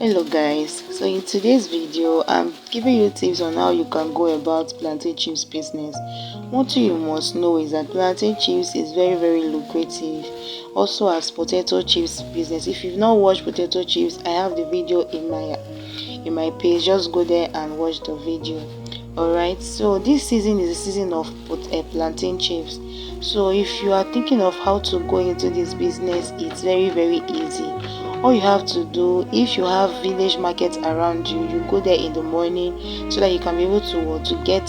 Hello guys, so in today's video I'm giving you tips on how you can go about plantain chips business. One thing you must know is that plantain chips is very lucrative, also as potato chips business. If you've not watched potato chips, I have the video in my page. Just go there and watch the video. Alright, so this season is the season of plantain chips. So if you are thinking of how to go into this business, it's very easy. All you have to do, if you have village markets around you, you go there in the morning so that you can be able to get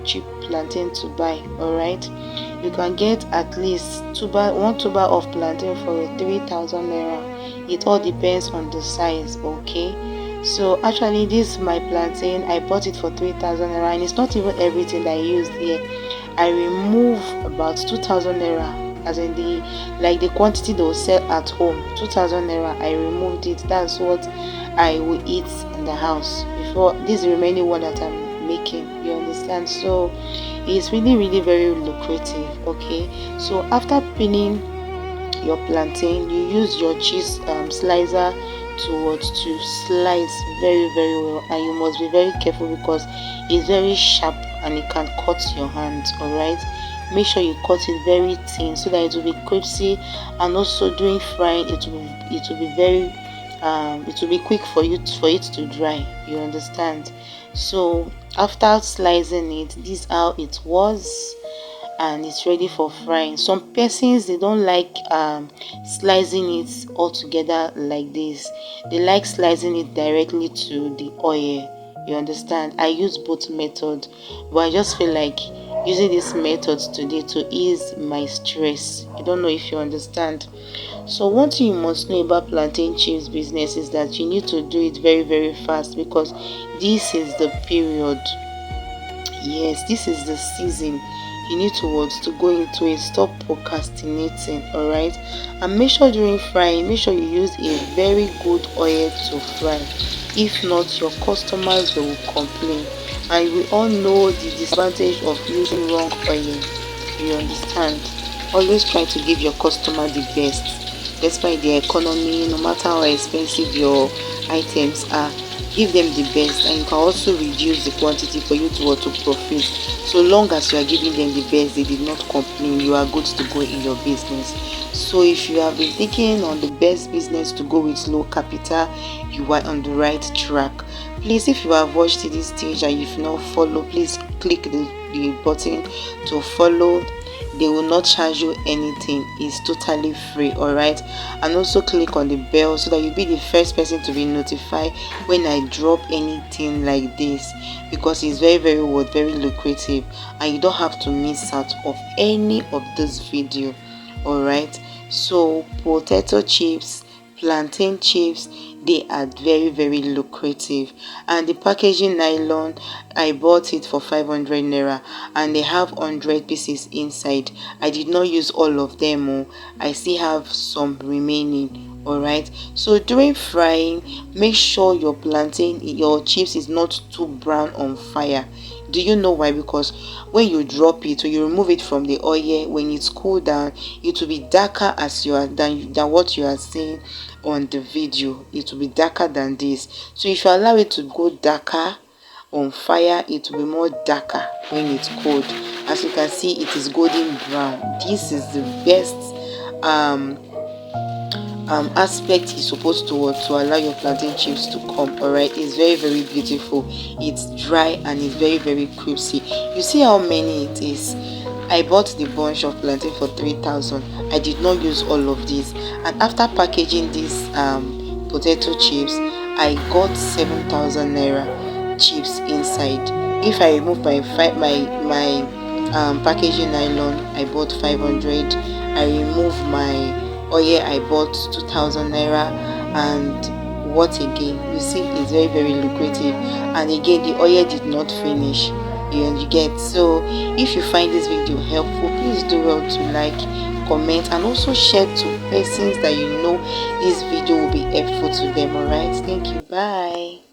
cheap plantain to buy. Alright, you can get at least one tuber of plantain for 3,000 naira. It all depends on the size. Okay, so actually this my plantain, I bought it for 3,000 naira, and it's not even everything that I used here. I remove about 2,000 naira, as in the quantity they will sell at home. 2,000 naira, I removed it. That's what I will eat in the house before this remaining one that I'm making, you understand? So it's really very lucrative. Okay, so after peeling your plantain, you use your cheese slicer to slice very well, and you must be very careful because it's very sharp and it can cut your hands. All right, make sure you cut it very thin so that it will be crispy, and also during frying it will be very it will be quick for it to dry, you understand? So after slicing it, this is how it was, and it's ready for frying. Some persons, they don't like slicing it all together like this. They like slicing it directly to the oil, you understand? I use both methods, but I just feel like using this method today to ease my stress. I don't know if you understand. So one thing you must know about plantain chips business is that you need to do it very fast, because this is the period. Yes, this is the season. You need to go into it. Stop procrastinating. All right, and make sure during frying, make sure you use a very good oil to fry. If not, your customers will complain, and we all know the disadvantage of using wrong oil. You understand? Always try to give your customer the best, despite the economy. No matter how expensive your items are, give them the best, and you can also reduce the quantity for you to profit. So long as you are giving them the best, they did not complain, you are good to go in your business. So if you have been thinking on the best business to go with low capital, you are on the right track. Please, if you have watched to this stage and you've not followed, please click the button to follow. They will not charge you anything. It's totally free. All right, and also click on the bell so that you'll be the first person to be notified when I drop anything like this, because it's very lucrative, and you don't have to miss out of any of this video. All right, so potato chips, plantain chips, they are very lucrative. And the packaging nylon, I bought it for 500 naira, and they have 100 pieces inside. I did not use all of them. I still have some remaining. All right, so during frying, make sure your chips is not too brown on fire. Do you know why? Because when you drop it or you remove it from the oil, when it's cooled down, it will be darker as you are than what you are seeing on the video. It will be darker than this. So if you allow it to go darker on fire, it will be more darker when it's cold. As you can see, it is golden brown. This is the best aspect is supposed to allow your plantain chips to come. All right, it's very beautiful. It's dry and it's very crispy. You see how many it is. I bought the bunch of plantain for 3,000. I did not use all of this, and after packaging these potato chips, I got 7,000 naira chips inside. If I remove my packaging nylon, I bought 500. I remove my oil, I bought 2,000 naira. And what again? You see, it's very lucrative, and again the oil did not finish. You get? So if you find this video helpful, please do well to like, comment, and also share to persons that you know this video will be helpful to them. All right, thank you, bye.